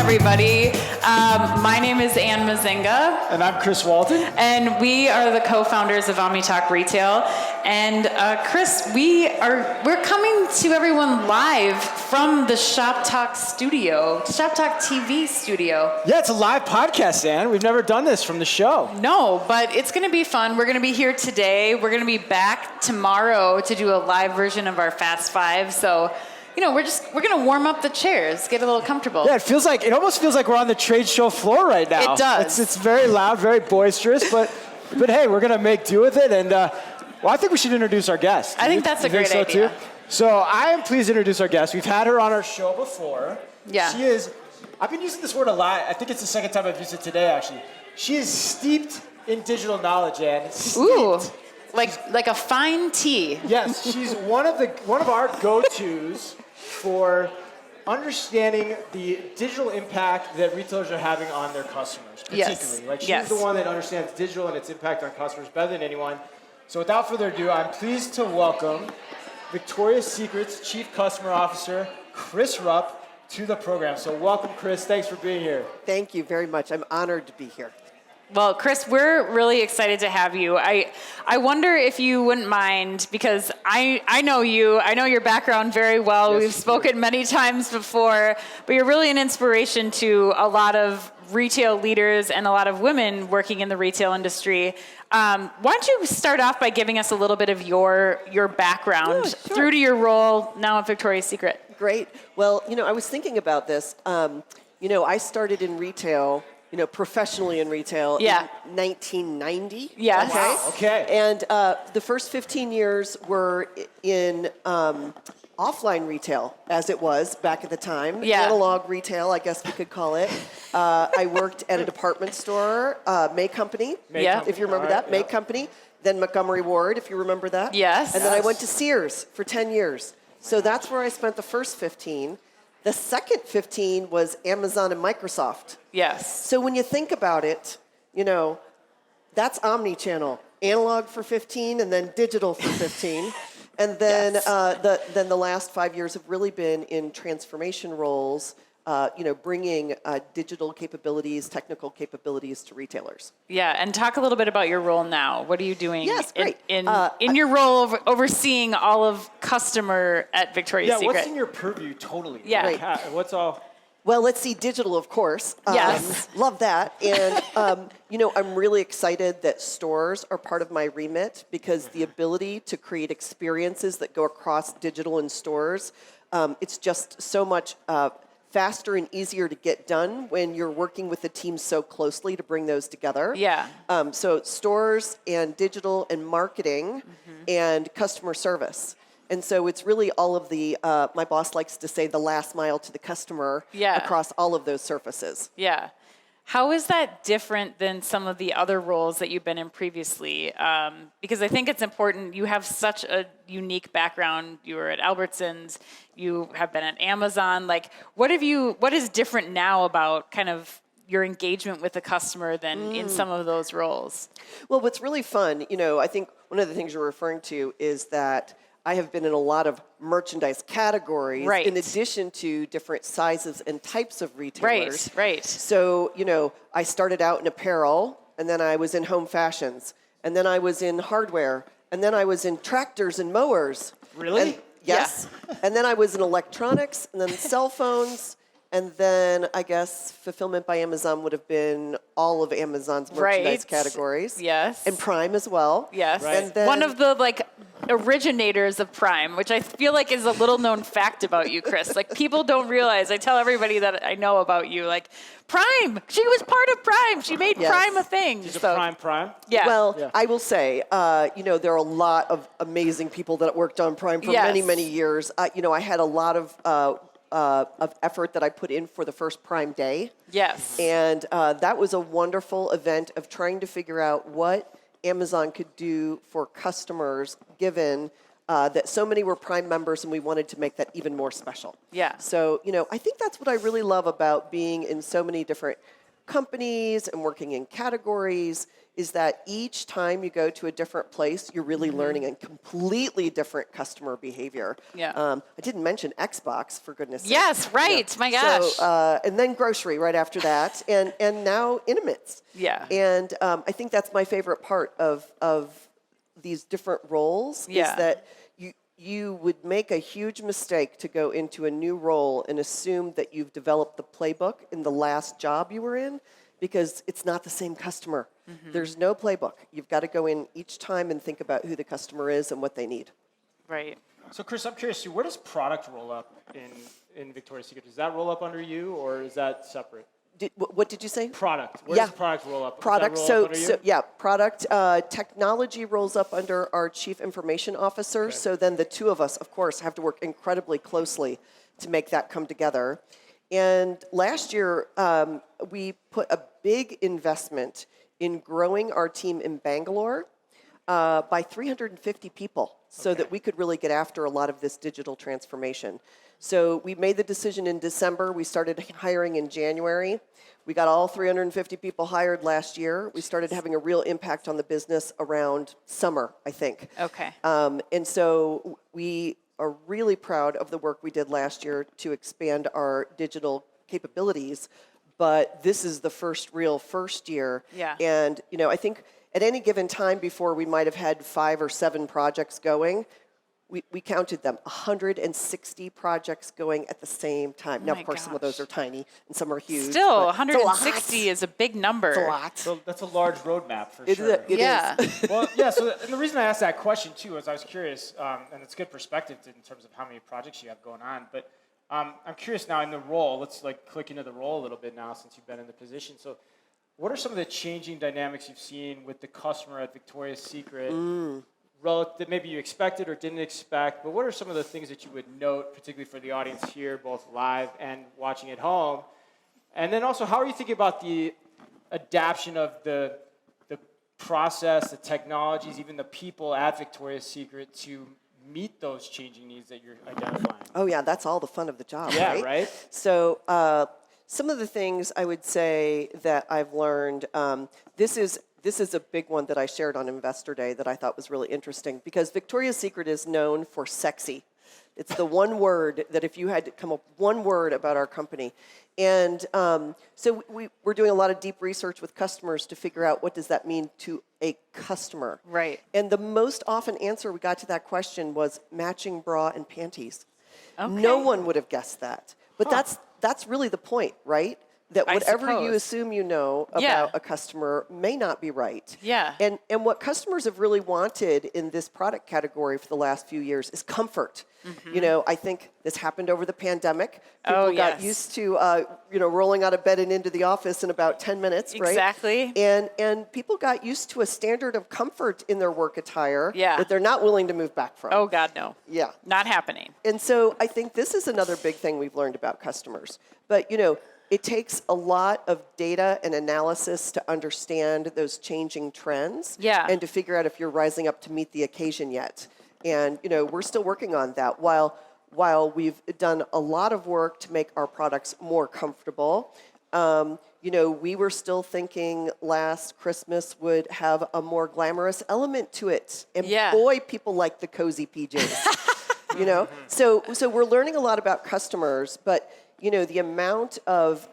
Everybody. My name is Mezzenga. And I'm Chris Walton. And we are the co-founders of OmniTalk Retail. And Chris, we're coming to everyone live from the Shoptalk studio, Shoptalk TV studio. Yeah, it's a live podcast, Ann. We've never done this from the show. No, but it's going to be fun. We're going to be here today. We're going to be back tomorrow to do a live version of our Fast Five. So, you know, we're going to warm up the chairs, get a little comfortable. Yeah, it almost feels like we're on the trade show floor right now. It does. It's very loud, very boisterous, but hey, we're going to make do with it. And I think we should introduce our guest. I think that's a great idea. Too? So I am pleased to introduce our guest. We've had her on our show before. Yeah. She is, I've been using this word a lot. I think it's the second time I've used it today, actually. She is steeped in digital knowledge, Ann. Ooh, like a fine tea. Yes, she's one of our go-tos for understanding the digital impact that retailers are having on their customers, particularly. Yes. She's the one that understands digital and its impact on customers better than anyone. So without further ado, I'm pleased to welcome Victoria's Secret's Chief Customer Officer, Chris Rupp, to the program. So welcome, Chris. Thanks for being here. Thank you very much. I'm honored to be here. Well, Chris, we're really excited to have you. I wonder if you wouldn't mind, because I know you. I know your background very well. Yes, we've spoken many times before, but you're really an inspiration to a lot of retail leaders and a lot of women working in the retail industry. Why don't you start off by giving us a little bit of your background through to your role now at Victoria's Secret? Great. Well, I was thinking about this. I started in retail, professionally in retail in 1990. Yes. Okay. Wow, okay. And the first 15 years were in offline retail, as it was back at the time. Yeah. Analog retail, I guess we could call it. I worked at a department store, May Company, if you remember that, May Company. Then Montgomery Ward, if you remember that. Yes. And then I went to Sears for 10 years. So that's where I spent the first 15. The second 15 was Amazon and Microsoft. Yes. So when you think about it, that's omni-channel. Analog for 15 and then digital for 15. And then the last 5 years have really been in transformation roles, bringing digital capabilities, technical capabilities to retailers. Yeah, and talk a little bit about your role now. What are you doing great. in your role of overseeing all of customer at Victoria's Secret? What's in your purview totally? Yeah. Like, what's all... Well, let's see, digital, of course. Yes. Love that. And, I'm really excited that stores are part of my remit, because the ability to create experiences that go across digital and stores, it's just so much faster and easier to get done when you're working with the team so closely to bring those together. Yeah. So stores and digital and marketing and customer service. And so it's really all of the, my boss likes to say, the last mile to the customer across all of those surfaces. Yeah. How is that different than some of the other roles that you've been in previously? Because I think it's important. You have such a unique background. You were at Albertsons. You have been at Amazon. Like, what is different now about kind of your engagement with the customer than in some of those roles? Well, what's really fun, I think one of the things you're referring to is that I have been in a lot of merchandise categories in addition to different sizes and types of retailers. Right. So, I started out in apparel, and then I was in home fashions, and then I was in hardware, and then I was in tractors and mowers. Really? Yes. Yeah. And then I was in electronics, and then cell phones, and then I guess fulfillment by Amazon would have been all of Amazon's merchandise categories. Yes. And Prime as well. Yes. Right. And then, one of the originators of Prime, which I feel like is a little known fact about you, Chris. Like, people don't realize. I tell everybody that I know about you, like, Prime. She was part of Prime. She made Prime a thing. She's a Prime. Yeah. Well, I will say, there are a lot of amazing people that worked on Prime for many, many years. I had a lot of effort that I put in for the first Prime Day. Yes. And that was a wonderful event of trying to figure out what Amazon could do for customers, given that so many were Prime members, and we wanted to make that even more special. Yeah. So, I think that's what I really love about being in so many different companies and working in categories is that each time you go to a different place, you're really learning a completely different customer behavior. Yeah. I didn't mention Xbox, for goodness sake. Yes, right. My gosh. So, and then grocery right after that, and now Intimates. Yeah. And I think that's my favorite part of these different roles is that you would make a huge mistake to go into a new role and assume that you've developed the playbook in the last job you were in, because it's not the same customer. There's no playbook. You've got to go in each time and think about who the customer is and what they need. Right. So Chris, I'm curious, where does product roll up in Victoria's Secret? Does that roll up under you, or is that separate? What did you say? Product. Where does product roll up? Product. Does that roll up under you? Product. Technology rolls up under our Chief Information Officer. Okay. So then the two of us, of course, have to work incredibly closely to make that come together. And last year, we put a big investment in growing our team in Bangalore by 350 people so that we could really get after a lot of this digital transformation. So we made the decision in December. We started hiring in January. We got all 350 people hired last year. We started having a real impact on the business around summer, I think. Okay. And so we are really proud of the work we did last year to expand our digital capabilities. But this is the first year. Yeah. And, I think at any given time before we might have had 5 or 7 projects going, we counted them, 160 projects going at the same time. Now, of course, some of those are tiny and some are huge. Still, 160 is a big number. It's a lot. So that's a large roadmap for sure. It is. Well, yeah, so and the reason I asked that question, too, is I was curious, and it's good perspective in terms of how many projects you have going on, but I'm curious now in the role. Let's click into the role a little bit now since you've been in the position. So what are some of the changing dynamics you've seen with the customer at Victoria's Secret that maybe you expected or didn't expect, but what are some of the things that you would note, particularly for the audience here, both live and watching at home? And then also, how are you thinking about the adaptation of the process, the technologies, even the people at Victoria's Secret to meet those changing needs that you're identifying? Oh, yeah, that's all the fun of the job, Yeah, right? So some of the things I would say that I've learned, this is a big one that I shared on Investor Day that I thought was really interesting, because Victoria's Secret is known for sexy. It's the one word that if you had to come up with one word about our company. And so we're doing a lot of deep research with customers to figure out what does that mean to a customer. Right. And the most often answer we got to that question was matching bra and panties. Okay. No one would have guessed that. But that's really the point, right? That whatever you assume you know about a customer may not be right. Yeah. And what customers have really wanted in this product category for the last few years is comfort. I think this happened over the pandemic. People got used to rolling out of bed and into the office in about 10 minutes, right? Exactly. And people got used to a standard of comfort in their work attire that they're not willing to move back from. Oh, God, no. Yeah. Not happening. And so I think this is another big thing we've learned about customers. But, it takes a lot of data and analysis to understand those changing trends and to figure out if you're rising up to meet the occasion yet. And, we're still working on that. While we've done a lot of work to make our products more comfortable, we were still thinking last Christmas would have a more glamorous element to it. And boy, people like the cozy PJs. So we're learning a lot about customers, but the amount of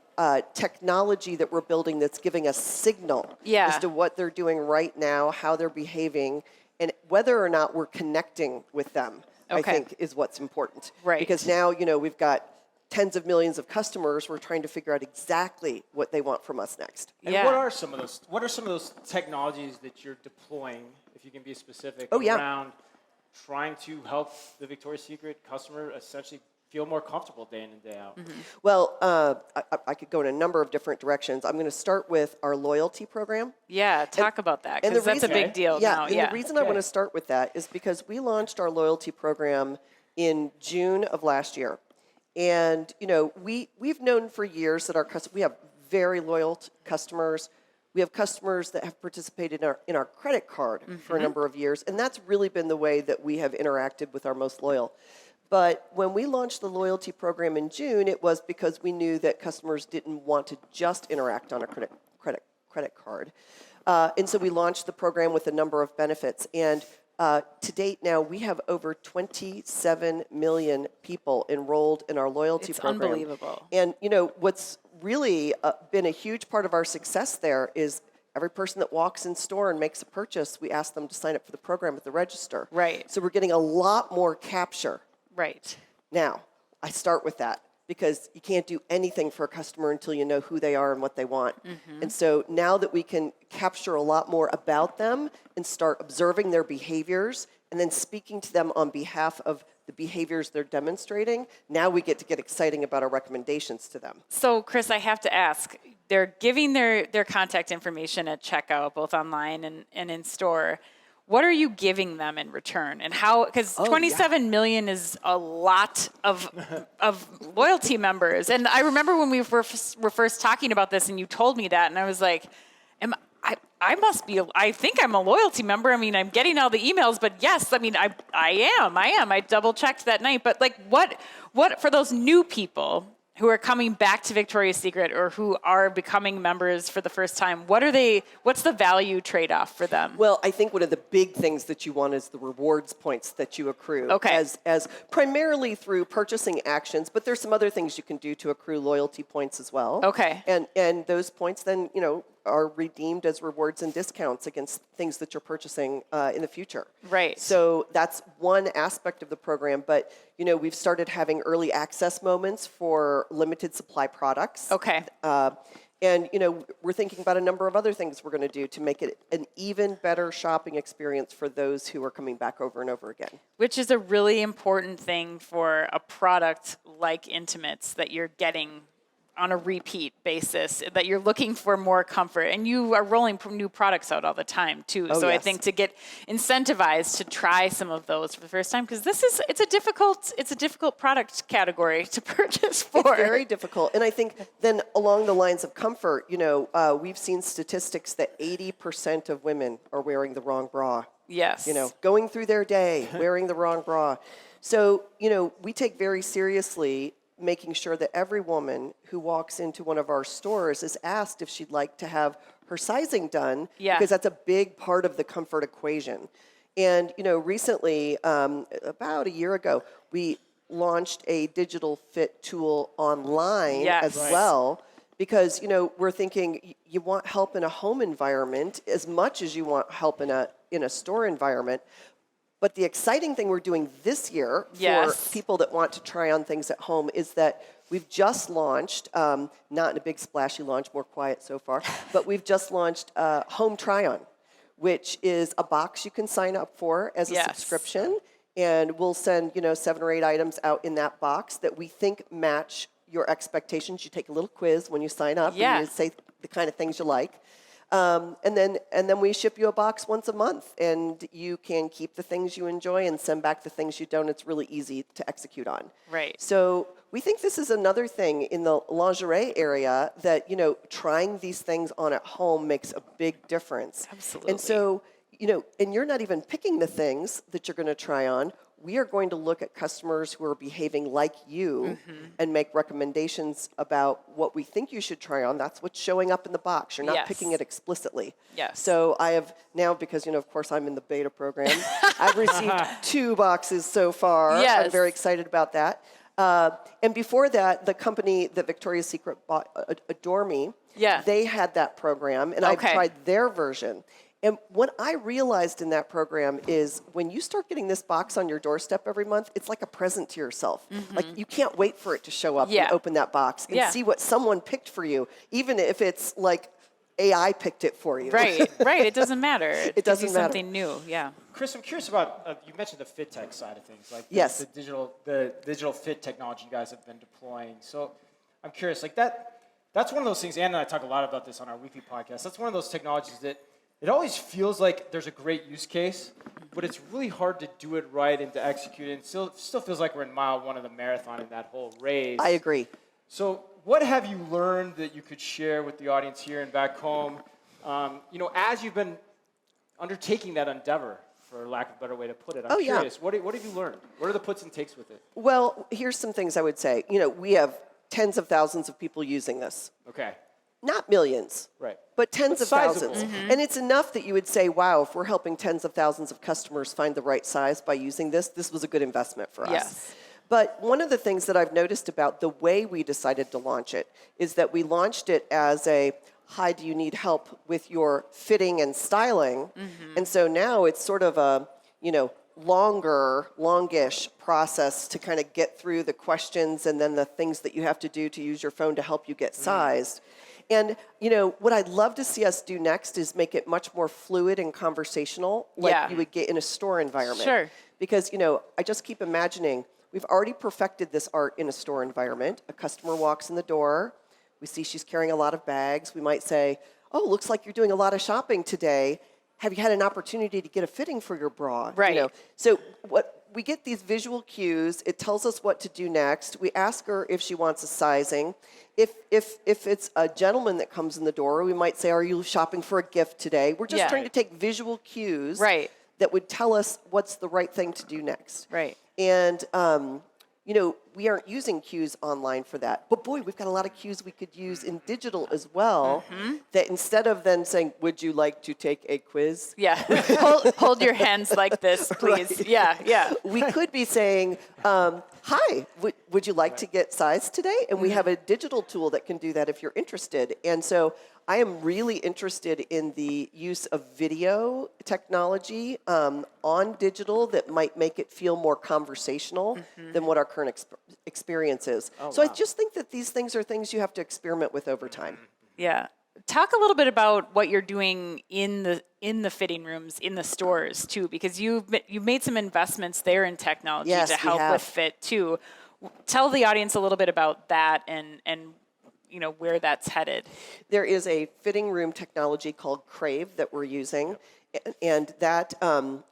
technology that we're building that's giving us signal as to what they're doing right now, how they're behaving, and whether or not we're connecting with them, I think, is what's important. Right. Because now, we've got tens of millions of customers. We're trying to figure out exactly what they want from us next. And what are some of those technologies that you're deploying, if you can be specific, around trying to help the Victoria's Secret customer essentially feel more comfortable day in and day out? Well, I could go in a number of different directions. I'm going to start with our loyalty program. Yeah, talk about that, because that's a big deal now. The reason I want to start with that is because we launched our loyalty program in June of last year. And, we've known for years that we have very loyal customers. We have customers that have participated in our credit card for a number of years. And that's really been the way that we have interacted with our most loyal. But when we launched the loyalty program in June, it was because we knew that customers didn't want to just interact on a credit card. And so we launched the program with a number of benefits. And to date now, we have over 27 million people enrolled in our loyalty program. It's unbelievable. And, you know, what's really been a huge part of our success there is every person that walks in store and makes a purchase, we ask them to sign up for the program at the register. Right. So we're getting a lot more capture. Right. Now, I start with that because you can't do anything for a customer until you know who they are and what they want. And so now that we can capture a lot more about them and start observing their behaviors and then speaking to them on behalf of the behaviors they're demonstrating, now we get to get exciting about our recommendations to them. So, Chris, I have to ask, they're giving their contact information at checkout, both online and in store. What are you giving them in return? And how, because 27 million is a lot of loyalty members. And I remember when we were first talking about this and you told me that, and I was like, I think I'm a loyalty member. I mean, I'm getting all the emails, but yes, I mean, I am. I double checked that night. But like, what for those new people who are coming back to Victoria's Secret or who are becoming members for the first time, what's the value trade-off for them? Well, I think one of the big things that you want is the rewards points that you accrue. Okay. As primarily through purchasing actions, but there's some other things you can do to accrue loyalty points as well. Okay. And those points then, you know, are redeemed as rewards and discounts against things that you're purchasing in the future. Right. So that's one aspect of the program, but you know, we've started having early access moments for limited supply products. Okay. And you know, we're thinking about a number of other things we're going to do to make it an even better shopping experience for those who are coming back over and over again. Which is a really important thing for a product like Intimates that you're getting on a repeat basis, that you're looking for more comfort, and you are rolling new products out all the time too. So yes. I think to get incentivized to try some of those for the first time, because it's a difficult product category to purchase for. It's very difficult, and I think then along the lines of comfort, you know, we've seen statistics that 80% of women are wearing the wrong bra. Yes. You know, going through their day wearing the wrong bra. So you know, we take very seriously making sure that every woman who walks into one of our stores is asked if she'd like to have her sizing done, because that's a big part of the comfort equation. And you know, recently, about a year ago, we launched a digital fit tool online as well, because you know, we're thinking you want help in a home environment as much as you want help in a store environment. But the exciting thing we're doing this year for people that want to try on things at home is that we've just launched, not in a big splashy launch, more quiet so far, but we've just launched Home Try-On, which is a box you can sign up for as a subscription. And we'll send, you know, 7 or 8 items out in that box that we think match your expectations. You take a little quiz when you sign up and you say the kind of things you like. And then we ship you a box once a month, and you can keep the things you enjoy and send back the things you don't. It's really easy to execute on. Right. So we think this is another thing in the lingerie area that, you know, trying these things on at home makes a big difference. Absolutely. And so, you know, and you're not even picking the things that you're going to try on. We are going to look at customers who are behaving like you and make recommendations about what we think you should try on. That's what's showing up in the box. You're not picking it explicitly. Yes. So I have now, because, you know, of course, I'm in the beta program, I've received 2 boxes so far. Yes. I'm very excited about that. And before that, the company that Victoria's Secret bought, Adore Me, they had that program, and I've tried their version. And what I realized in that program is when you start getting this box on your doorstep every month, it's like a present to yourself. Like, you can't wait for it to show up and open that box and see what someone picked for you, even if it's like AI picked it for you. Right. It doesn't matter. It doesn't matter. Something new, Chris, I'm curious about, you mentioned the fit tech side of things, like the digital fit technology you guys have been deploying. So I'm curious, like that's one of those things, Ann and I talk a lot about this on our weekly podcast, that's one of those technologies that it always feels like there's a great use case, but it's really hard to do it right and to execute it. And still feels like we're in mile 1 of the marathon in that whole race. I agree. So what have you learned that you could share with the audience here and back home, you know, as you've been undertaking that endeavor, for lack of a better way to put it? I'm curious, what have you learned? What are the puts and takes with it? Well, here's some things I would say. You know, we have tens of thousands of people using this. Okay. not millions, Right. but tens But of sizable. thousands. And it's enough that you would say, wow, if we're helping tens of thousands of customers find the right size by using this, this was a good investment for us. Yes. But one of the things that I've noticed about the way we decided to launch it is that we launched it as a, hi, do you need help with your fitting and styling? And so now it's sort of a, longish process to kind of get through the questions and then the things that you have to do to use your phone to help you get sized. And, what I'd love to see us do next is make it much more fluid and conversational like you would get in a store environment. Sure. Because, I just keep imagining, we've already perfected this art in a store environment. A customer walks in the door. We see she's carrying a lot of bags. We might say, oh, looks like you're doing a lot of shopping today. Have you had an opportunity to get a fitting for your bra? Right. So we get these visual cues. It tells us what to do next. We ask her if she wants a sizing. If it's a gentleman that comes in the door, we might say, are you shopping for a gift today? We're just trying to take visual cues that would tell us what's the right thing to do next. Right. And, we aren't using cues online for that. But boy, we've got a lot of cues we could use in digital as well, that instead of then saying, would you like to take a quiz? Yeah. hold your hands like this, please. Right. Yeah. We could be saying, hi, would you like to get sized today? And we have a digital tool that can do that if you're interested. And so I am really interested in the use of video technology on digital that might make it feel more conversational than what our current experience is. So I just think that these things are things you have to experiment with over time. Yeah. Talk a little bit about what you're doing in the fitting rooms in the stores too, because you've made some investments there in technology to help with fit too. Tell the audience a little bit about that and where that's headed. There is a fitting room technology called Crave that we're using, and that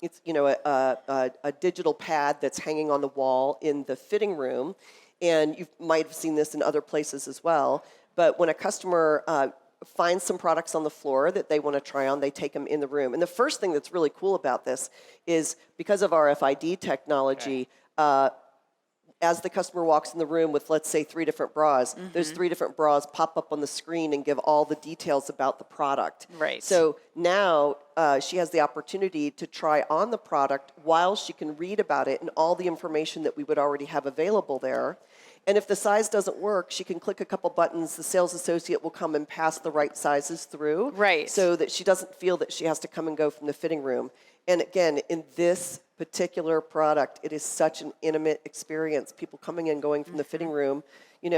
it's a digital pad that's hanging on the wall in the fitting room, and you might have seen this in other places as well. But when a customer finds some products on the floor that they want to try on, they take them in the room. And the first thing that's really cool about this is because of RFID technology. As the customer walks in the room with, let's say, 3 different bras, those 3 different bras pop up on the screen and give all the details about the product. Right. So now she has the opportunity to try on the product while she can read about it and all the information that we would already have available there. And if the size doesn't work, she can click a couple buttons. The sales associate will come and pass the right sizes through. Right. So that she doesn't feel that she has to come and go from the fitting room. And again, in this particular product, it is such an intimate experience. People coming and going from the fitting room,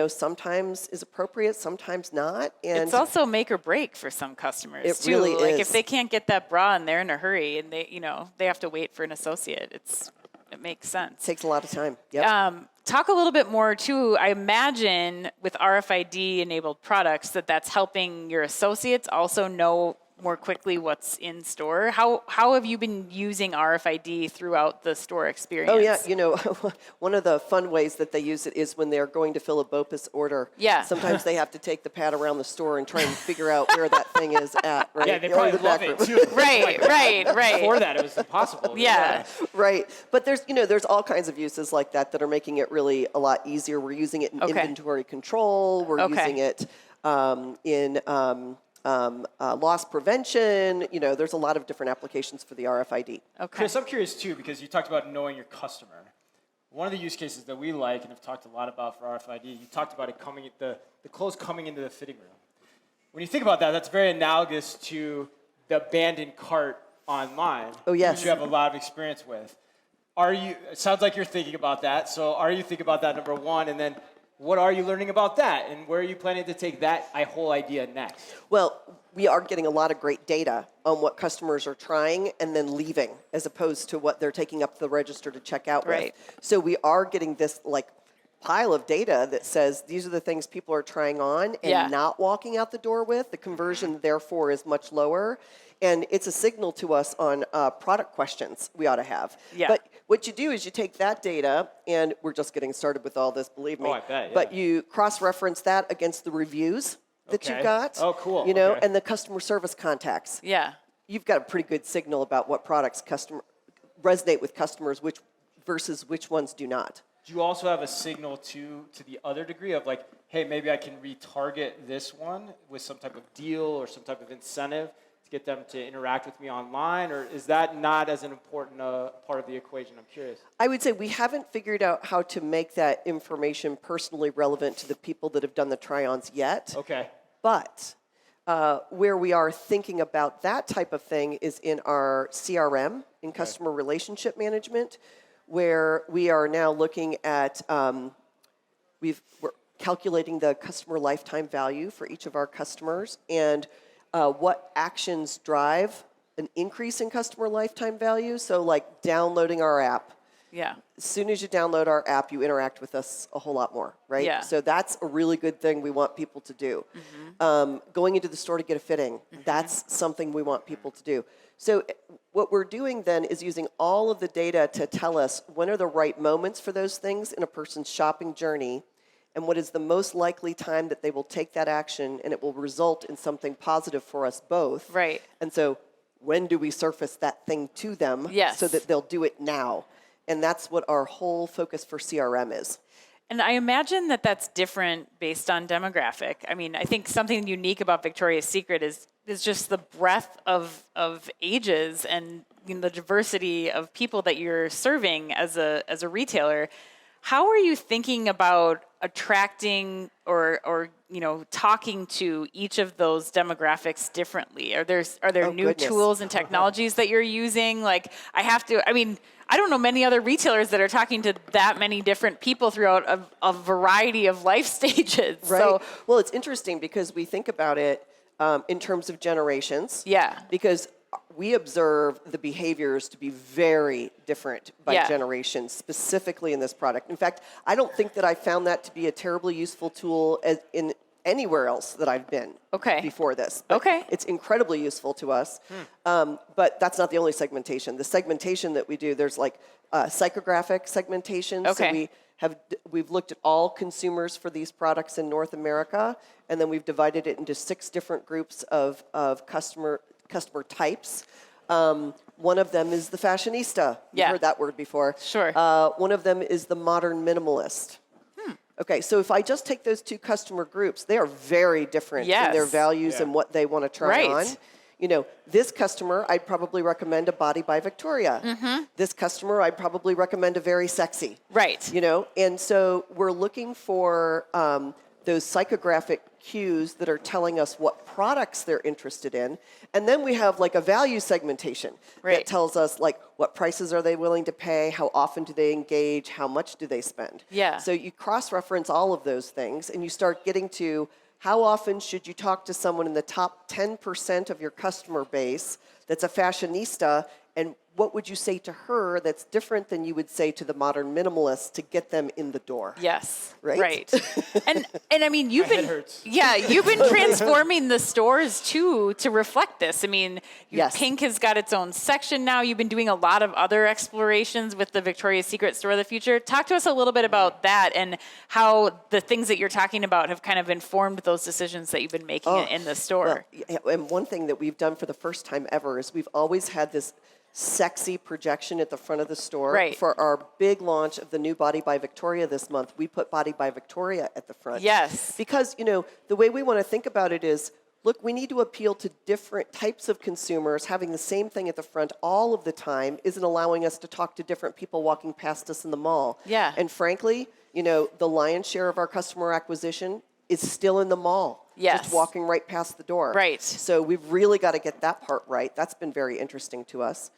sometimes is appropriate, sometimes not. And it's also make or break for some customers it too. Really like is. If they can't get that bra and they're in a hurry and they have to wait for an associate, it makes sense. Takes a lot of time. Yep. Talk a little bit more too. I imagine with RFID enabled products that's helping your associates also know more quickly what's in store. How have you been using RFID throughout the store experience? Oh yeah, one of the fun ways that they use it is when they're going to fill a BOPUS order. Yeah. Sometimes they have to take the pad around the store and try and figure out where that thing is at. Right. Yeah, they probably love it too. Right. Before that, it was impossible. Yeah. Right. But there's all kinds of uses like that are making it really a lot easier. We're using it in inventory control. We're using it in loss prevention. There's a lot of different applications for the RFID. Okay. Chris, I'm curious too, because you talked about knowing your customer. One of the use cases that we like and have talked a lot about for RFID, you talked about it the clothes coming into the fitting room. When you think about that, that's very analogous to the abandoned cart online. Oh, yes. Which you have a lot of experience with. It sounds like you're thinking about that. So are you thinking about that, number one? And then what are you learning about that? And where are you planning to take that whole idea next? Well, we are getting a lot of great data on what customers are trying and then leaving, as opposed to what they're taking up the register to check out with. So we are getting this pile of data that says these are the things people are trying on and not walking out the door with. The conversion, therefore, is much lower. And it's a signal to us on product questions we ought to have. Yeah. But what you do is you take that data, and we're just getting started with all this, believe me. Oh, I bet, yeah. But you cross-reference that against the reviews that you got. Oh, cool. And the customer service contacts. Yeah. You've got a pretty good signal about what products resonate with customers, versus which ones do not. do you also have a signal to the other degree of like, hey, maybe I can retarget this one with some type of deal or some type of incentive to get them to interact with me online? Or is that not as an important part of the equation? I'm curious. I would say we haven't figured out how to make that information personally relevant to the people that have done the try-ons yet. Okay. But where we are thinking about that type of thing is in our CRM, in customer relationship management, where we are now looking at, we're calculating the customer lifetime value for each of our customers and what actions drive an increase in customer lifetime value. So like downloading our app. Yeah. As soon as you download our app, you interact with us a whole lot more, right? Yeah. So that's a really good thing we want people to do. Going into the store to get a fitting, that's something we want people to do. So what we're doing then is using all of the data to tell us when are the right moments for those things in a person's shopping journey, and what is the most likely time that they will take that action and it will result in something positive for us both. Right. And so when do we surface that thing to them so that they'll do it now? And that's what our whole focus for CRM is. And I imagine that that's different based on demographic. I mean, I think something unique about Victoria's Secret is just the breadth of ages and the diversity of people that you're serving as a retailer. How are you thinking about attracting or talking to each of those demographics differently? Are there new tools and technologies that you're using? Like I don't know many other retailers that are talking to that many different people throughout a variety of life stages. Right. So, well, it's interesting because we think about it in terms of generations. Yeah. Because we observe the behaviors to be very different by generation, specifically in this product. In fact, I don't think that I found that to be a terribly useful tool in anywhere else that I've been before this. But it's incredibly useful to us. But that's not the only segmentation. The segmentation that we do, there's like psychographic segmentation. So we've looked at all consumers for these products in North America, and then we've divided it into 6 different groups of customer types. One of them is the fashionista. You've heard that word before. Sure. One of them is the modern minimalist. Okay, so if I just take those 2 customer groups, they are very different in their values and what they want to try on. This customer, I'd probably recommend a Body by Victoria. This customer, I'd probably recommend a Very Sexy. Right. And so we're looking for those psychographic cues that are telling us what products they're interested in. And then we have like a value segmentation that tells us like what prices are they willing to pay, how often do they engage, how much do they spend. Yeah. So you cross-reference all of those things and you start getting to how often should you talk to someone in the top 10% of your customer base that's a fashionista, and what would you say to her that's different than you would say to the modern minimalist to get them in the door? Yes. Right. And I mean, you've been transforming the stores too to reflect this. I mean, Pink has got its own section now. You've been doing a lot of other explorations with the Victoria's Secret Store of the Future. Talk to us a little bit about that and how the things that you're talking about have kind of informed those decisions that you've been making in the store. Well, and one thing that we've done for the first time ever is we've always had this sexy projection at the front of the store. Right. For our big launch of the new Body by Victoria this month, we put Body by Victoria at the front. Yes. Because, the way we want to think about it is, look, we need to appeal to different types of consumers. Having the same thing at the front all of the time isn't allowing us to talk to different people walking past us in the mall. Yeah. And frankly, the lion's share of our customer acquisition is still in the mall. Yes. Just walking right past the door. Right. So we've really got to get that part right. That's been very interesting to us.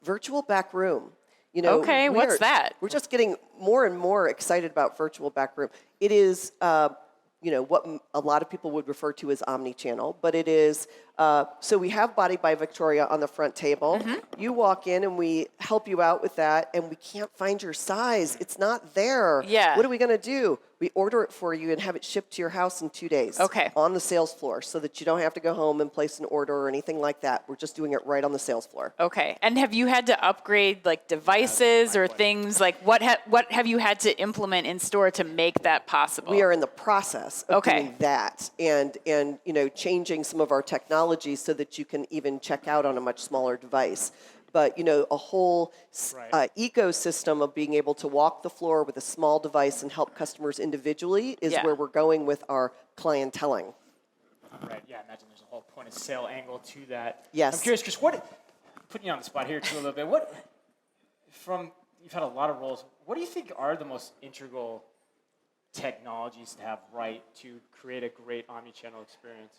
Virtual Backroom. What's that? We're just getting more and more excited about Virtual Backroom. It is, what a lot of people would refer to as Omni-channel, but it is, so we have Body by Victoria on the front table. You walk in and we help you out with that, and we can't find your size. It's not there. Yeah. What are we going to do? We order it for you and have it shipped to your house in 2 days. Okay. On the sales floor, so that you don't have to go home and place an order or anything like that. We're just doing it right on the sales floor. Okay. And have you had to upgrade like devices or things like what have you had to implement in store to make that possible? We are in the process of doing that and changing some of our technology so that you can even check out on a much smaller device. but a whole Right. ecosystem of being able to walk the floor with a small device and help customers individually is Yeah. where we're going with our clienteling. Right. Yeah. I imagine there's a whole point of sale angle to that. Yes. I'm curious, Chris. Putting you on the spot here too a little bit. You've had a lot of roles. What do you think are the most integral technologies to have right to create a great omni-channel experience?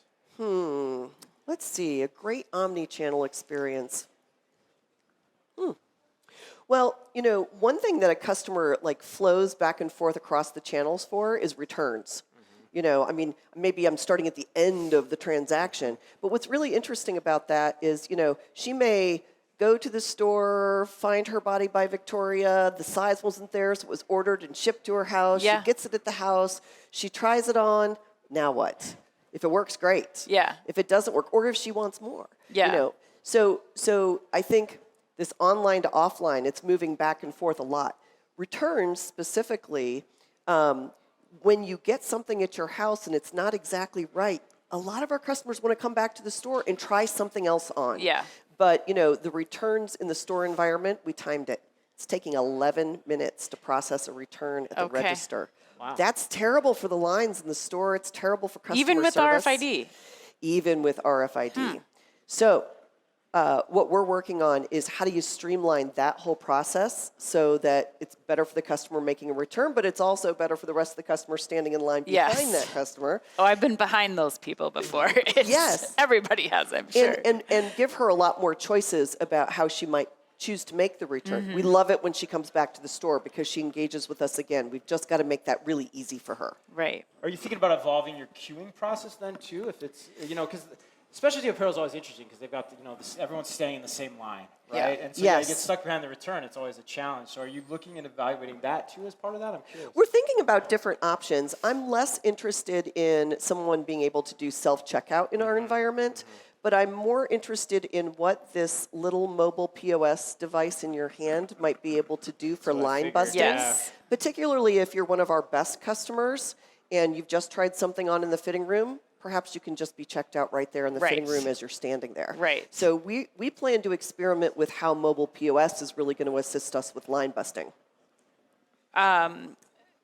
Let's see, a great omni-channel experience. Well, one thing that a customer flows back and forth across the channels for is returns. Maybe I'm starting at the end of the transaction, but what's really interesting about that is, she may go to the store, find her body by Victoria, the size wasn't there, so it was ordered and shipped to her house. Yeah. She gets it at the house, she tries it on, now what? If it works, great. Yeah. If it doesn't work, or if she wants more. Yeah. So I think this online to offline, it's moving back and forth a lot. Returns specifically, when you get something at your house and it's not exactly right, a lot of our customers want to come back to the store and try something else on. Yeah. But, the returns in the store environment, we timed it. It's taking 11 minutes to process a return at the Okay. register. Wow. That's terrible for the lines in the store. It's terrible for customer Even with service. RFID. Even with RFID. So what we're working on is how do you streamline that whole process so that it's better for the customer making a return, but it's also better for the rest of the customers standing in line behind Yes. that customer. Oh, I've been behind those people before. Yes. Everybody has, I'm sure. And give her a lot more choices about how she might choose to make the return. Mm-hmm. We love it when she comes back to the store because she engages with us again. We've just got to make that really easy for her. Right. Are you thinking about evolving your queuing process then too? If it's because specialty apparel is always interesting because they've got everyone's staying in the same line, right? Yeah. And so Yes. you get stuck behind the return. It's always a challenge. So are you looking at evaluating that too as part of that? I'm curious. We're thinking about different options. I'm less interested in someone being able to do self-checkout in our environment, but I'm more interested in what this little mobile POS device in your hand might be able to do for what I line figured. busting. Yes. Particularly if you're one of our best customers and you've just tried something on in the fitting room, perhaps you can just be checked out right there in the fitting Right. room as you're standing there. Right. So we plan to experiment with how mobile POS is really going to assist us with line busting.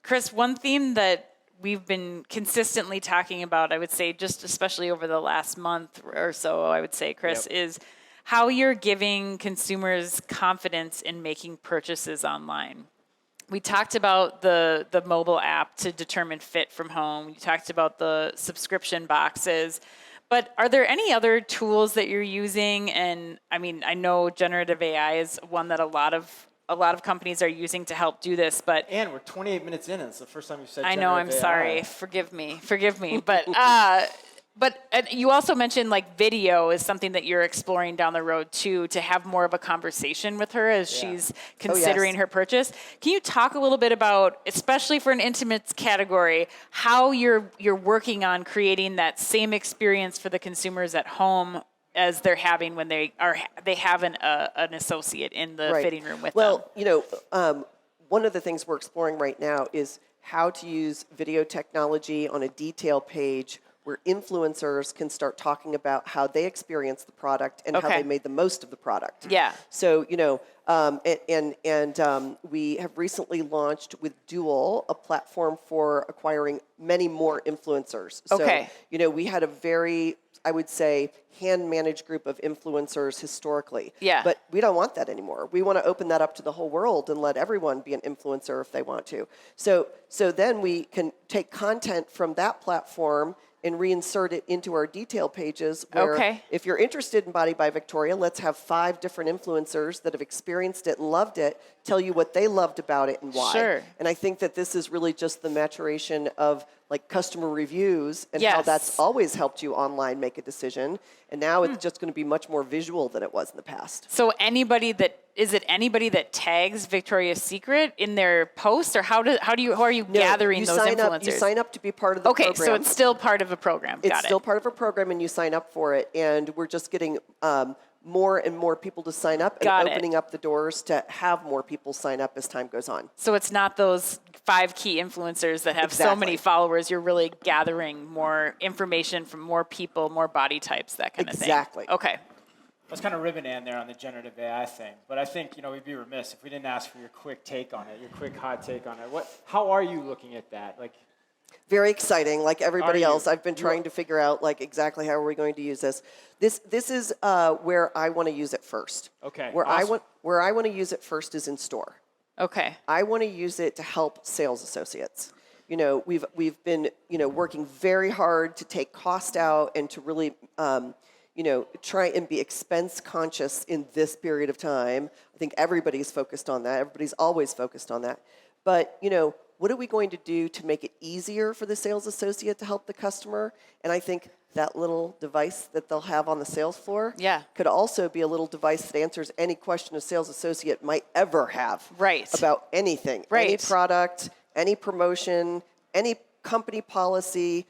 Chris, one theme that we've been consistently talking about, I would say, just especially over the last month or so, I would say, Chris, is how you're giving consumers confidence in making purchases online. We talked about the mobile app to determine fit from home. You talked about the subscription boxes. But are there any other tools that you're using? And I know generative AI is one that a lot of companies are using to help do this, but And we're 28 minutes in, and it's the first time you've said I know, I'm generative sorry. AI. Forgive me. But you also mentioned video is something that you're exploring down the road too, to have more of a conversation with her as she's considering her purchase. Can you talk a little bit about, especially for an intimates category, how you're working on creating that same experience for the consumers at home as they're having when they have an associate in the fitting room with them? Well, one of the things we're exploring right now is how to use video technology on a detail page where influencers can start talking about how they experience the product and how they made the most of the product. Yeah. So, we have recently launched with Dual, a platform for acquiring many more influencers. Okay. So, we had a very, I would say, hand-managed group of influencers historically. Yeah. But we don't want that anymore. We want to open that up to the whole world and let everyone be an influencer if they want to. So then we can take content from that platform and reinsert it into our detail pages where if you're interested in Body by Victoria, let's have 5 different influencers that have experienced it and loved it tell you what they loved about it and why. Sure. And I think that this is really just the maturation of customer reviews and how that's always helped you online make a decision. And now it's just going to be much more visual than it was in the past. So anybody that tags Victoria's Secret in their post, or how are you gathering those influencers? You sign up to be part of the program. Okay, so it's still part of a program. It's still part of a program, and you sign up for it. And we're just getting more and more people to sign up and opening up the doors to have more people sign up as time goes on. So it's not those 5 key influencers that have so many followers. You're really gathering more information from more people, more body types, that kind of thing. Exactly. Okay. I was kind of ribbon in there on the generative AI thing, but I think we'd be remiss if we didn't ask for your quick take on it, your quick hot take on it. How are you looking at that? Like, very exciting. Like everybody else, I've been trying to figure out like exactly how are we going to use this. This is where I want to use it first. Okay. Where awesome. I want to use it first is in store. Okay. I want to use it to help sales associates. We've been working very hard to take cost out and to really try and be expense conscious in this period of time. I think everybody's focused on that. Everybody's always focused on that. But what are we going to do to make it easier for the sales associate to help the customer? And I think that little device that they'll have on the sales floor could also be a little device that answers any question a sales associate might ever have about anything, any product, any promotion, any company policy.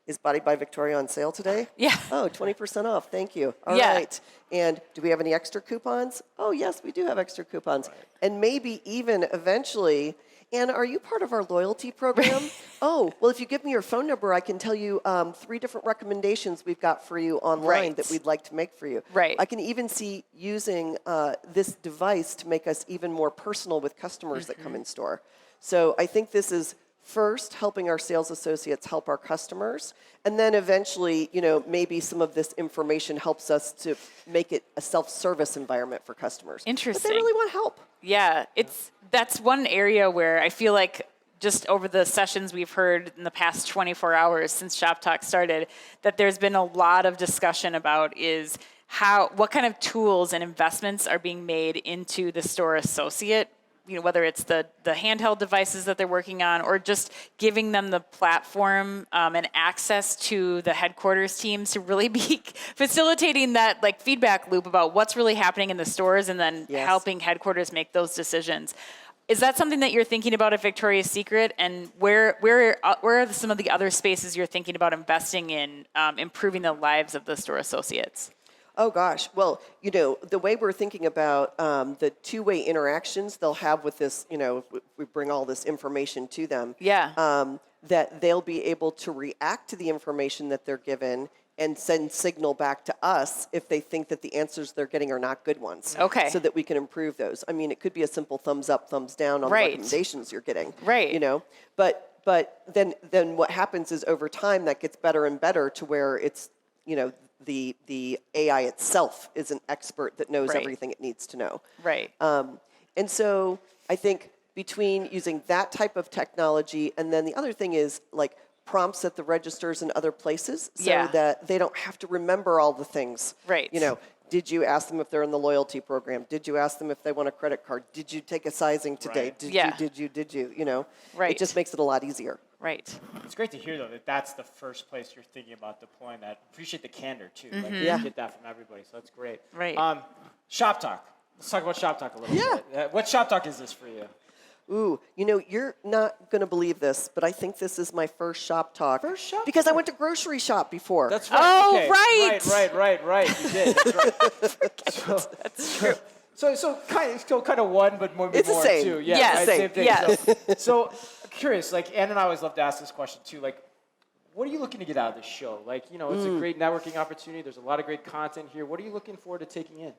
Is Body by Victoria on sale today? Yeah. Oh, 20% off. Thank you. All right. And do we have any extra coupons? Oh, yes, we do have extra coupons. Right. And maybe even eventually, and are you part of our loyalty program? Oh, well, if you give me your phone number, I can tell you 3 different recommendations we've got for you online that we'd like to make for you. Right. I can even see using this device to make us even more personal with customers that come in store. So I think this is first helping our sales associates help our customers, and then eventually, maybe some of this information helps us to make it a self-service environment for customers. Interesting. But they really want help. Yeah, that's one area where I feel like just over the sessions we've heard in the past 24 hours since Shoptalk started, that there's been a lot of discussion about is what kind of tools and investments are being made into the store associate, whether it's the handheld devices that they're working on or just giving them the platform and access to the headquarters teams to really be facilitating that like feedback loop about what's really happening in the stores and then helping headquarters make those decisions. Is that something that you're thinking about at Victoria's Secret? And where are some of the other spaces you're thinking about investing in improving the lives of the store associates? Oh, gosh. Well, the way we're thinking about the two-way interactions they'll have with this, we bring all this information to them, that they'll be able to react to the information that they're given and send signal back to us if they think that the answers they're getting are not good ones. Okay. So that we can improve those. I mean, it could be a simple thumbs up, thumbs down on the recommendations you're getting. Right. But then what happens is over time that gets better and better to where it's, the AI itself is an expert that knows everything it needs to know. Right. And so I think between using that type of technology and then the other thing is like prompts at the registers and other places so that they don't have to remember all the things. Right. Did you ask them if they're in the loyalty program? Did you ask them if they want a credit card? Did you take a sizing today? Right. Did you? Right. It just makes it a lot easier. Right. It's great to hear, though, that that's the first place you're thinking about deploying that. Appreciate the candor, too. Mm-hmm. Like, you get that from everybody, so that's great. Right. Shoptalk. Let's talk about Shoptalk a little bit. What Shoptalk is this for you? Ooh, you're not going to believe this, but I think this is my first Shoptalk. First Shop because I Talk? went to grocery shop before. That's right. Oh, okay. Right. You did. That's right. That's true. So kind of one, but more It's the more same. two. Yeah, Yes. right, same thing. Yes. So curious, like Ann and I always love to ask this question too. Like, what are you looking to get out of this show? Like, it's a great networking opportunity. There's a lot of great content here. What are you looking forward to taking in?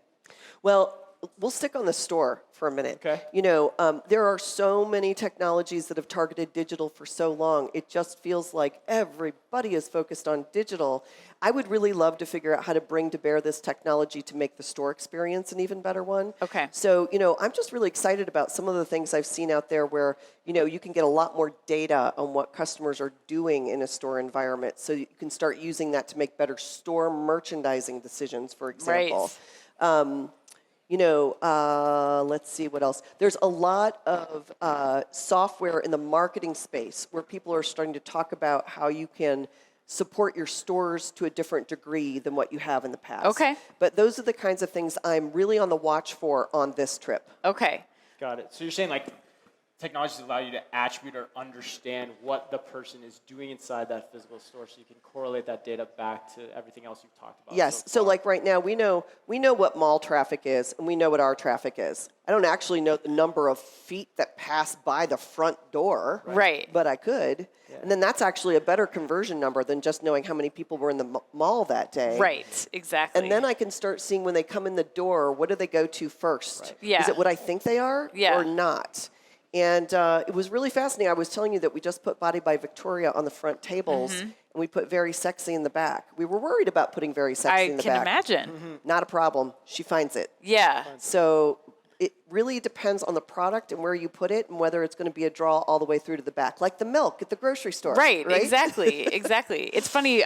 Well, we'll stick on the store for a minute. Okay. There are so many technologies that have targeted digital for so long. It just feels like everybody is focused on digital. I would really love to figure out how to bring to bear this technology to make the store experience an even better one. Okay. So, I'm just really excited about some of the things I've seen out there where, you can get a lot more data on what customers are doing in a store environment. So you can start using that to make better store merchandising decisions, for example. Right. Let's see what else. There's a lot of software in the marketing space where people are starting to talk about how you can support your stores to a different degree than what you have in the past. Okay. But those are the kinds of things I'm really on the watch for on this trip. Okay. Got it. So you're saying like technologies allow you to attribute or understand what the person is doing inside that physical store, so you can correlate that data back to everything else you've talked about. Yes. So like right now, we know what mall traffic is, and we know what our traffic is. I don't actually know the number of feet that pass by the front door. Right. But I could. Yeah. And then that's actually a better conversion number than just knowing how many people were in the mall that day. Right. Exactly. And then I can start seeing when they come in the door, what do they go to first? Right. Yeah. Is it what I think they are or not? And it was really fascinating. I was telling you that we just put Body by Victoria on the front tables, and we put Very Sexy in the back. We were worried about putting Very Sexy in the back. I can imagine. Not a problem. She finds it. Yeah. So it really depends on the product and where you put it and whether it's going to be a draw all the way through to the back, like the milk at the grocery store. Right? Exactly. Exactly. It's funny,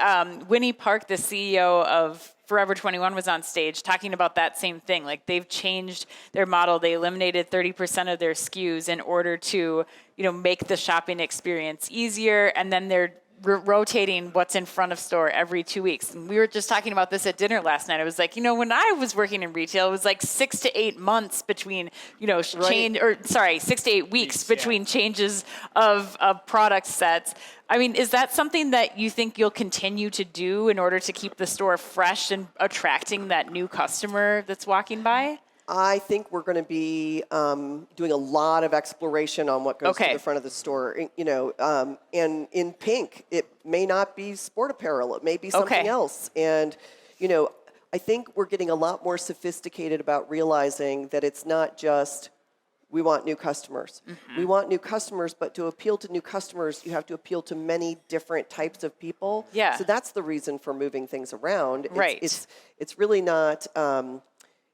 Winnie Park, the CEO of Forever 21, was on stage talking about that same thing. Like, they've changed their model. They eliminated 30% of their SKUs in order to, make the shopping experience easier. And then they're rotating what's in front of store every 2 weeks. And we were just talking about this at dinner last night. It was like, when I was working in retail, it was like 6 to 8 months between, 6 to 8 weeks between changes of product sets. I mean, is that something that you think you'll continue to do in order to keep the store fresh and attracting that new customer that's walking by? I think we're going to be doing a lot of exploration on what goes to the front of the store. And in pink, it may not be sport apparel. It may be something else. And, I think we're getting a lot more sophisticated about realizing that it's not just we want new customers. We want new customers, but to appeal to new customers, you have to appeal to many different types of people. Yeah. So that's the reason for moving things around. Right. It's really not...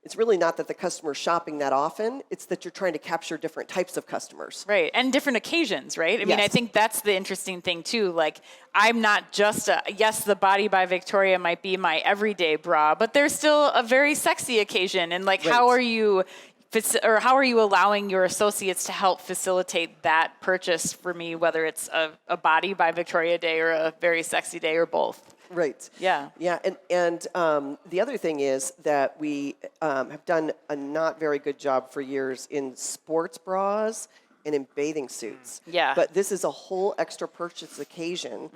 It's really not that the customer's shopping that often. It's that you're trying to capture different types of customers. Right, and different occasions, right? I mean, I think that's the interesting thing, too. Like, I'm not just yes, the Body by Victoria might be my everyday bra, but there's still a very sexy occasion. And, like, how are you allowing your associates to help facilitate that purchase for me, whether it's a Body by Victoria day or a Very Sexy day or both? Right. Yeah. Yeah, and the other thing is that we have done a not very good job for years in sports bras and in bathing suits. Yeah. But this is a whole extra purchase occasion,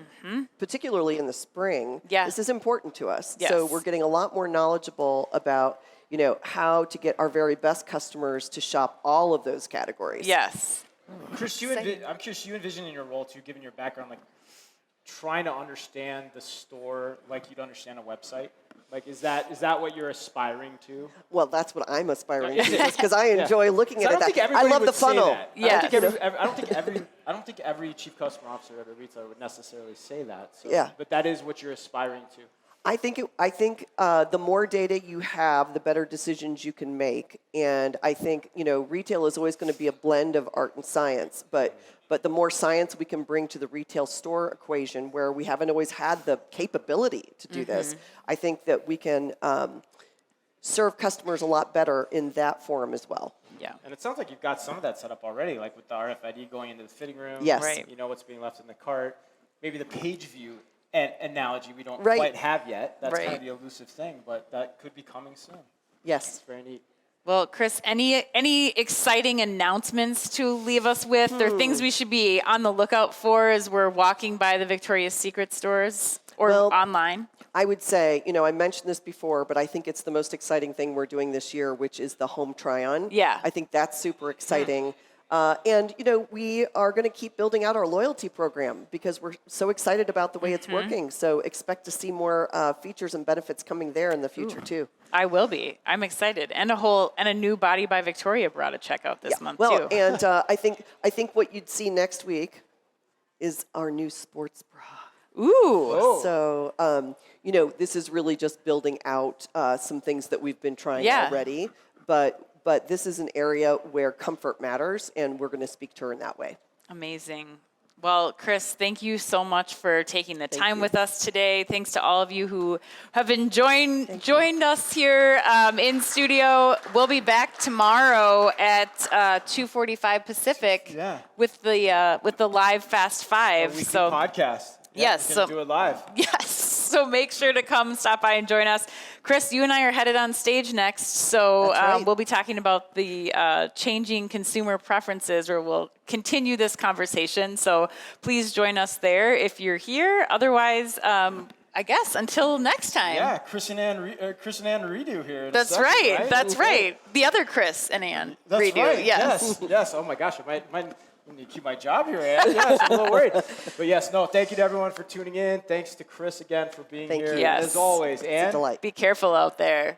particularly in the spring. Yeah. This is important to us. Yes. So we're getting a lot more knowledgeable about, how to get our very best customers to shop all of those categories. Yes. Chris, I'm curious, you envision in your role too, given your background, like trying to understand the store like you'd understand a website? Like, is that what you're aspiring to? Well, that's what I'm aspiring to, because I enjoy looking at it. I love the funnel. Yeah. I don't think every chief customer officer at a retailer would necessarily say that. So, yeah. But that is what you're aspiring to. I think the more data you have, the better decisions you can make. And I think, retail is always going to be a blend of art and science. But the more science we can bring to the retail store equation, where we haven't always had the capability to do this, I think that we can serve customers a lot better in that form as well. Yeah. And it sounds like you've got some of that set up already, like with the RFID going into the fitting room. Yes. Right. You know what's being left in the cart. Maybe the page view analogy we don't quite have yet. That's kind of the elusive thing, but that could be coming soon. Yes. It's very neat. Well, Chris, any exciting announcements to leave us with, or things we should be on the lookout for as we're walking by the Victoria's Secret stores or online? I would say, I mentioned this before, but I think it's the most exciting thing we're doing this year, which is the home try-on. Yeah. I think that's super exciting. And, we are going to keep building out our loyalty program because we're so excited about the way it's working. So expect to see more features and benefits coming there in the future, too. I will be. I'm excited. And a new Body by Victoria bra to check out this month, well, too. And I think what you'd see next week is our new sports bra. Ooh. So, this is really just building out some things that we've been trying already. But this is an area where comfort matters, and we're going to speak to her in that way. Amazing. Well, Chris, thank you so much for taking the time with us today. Thanks to all of you who have joined us here in studio. We'll be back tomorrow at 2:45 Pacific with the live Fast Five. Podcast. Yes, we can do it live. Yes. So make sure to come, stop by, and join us. Chris, you and I are headed on stage next, so That's right. we'll be talking about the changing consumer preferences, or we'll continue this conversation. So please join us there if you're here. Otherwise, I guess until next time. Yeah, Chris and Ann redo here. in a That's second, right. That's Okay. right. The other Chris and Ann That's redo. right. Yes. Yes. Oh my gosh, I might need to keep my job here, Ann. Yes, I'm a little worried. But yes, no, thank you to everyone for tuning in. Thanks to Chris again for being Thank here. you. Yes. As always, It's a Ann. delight. Be careful out there.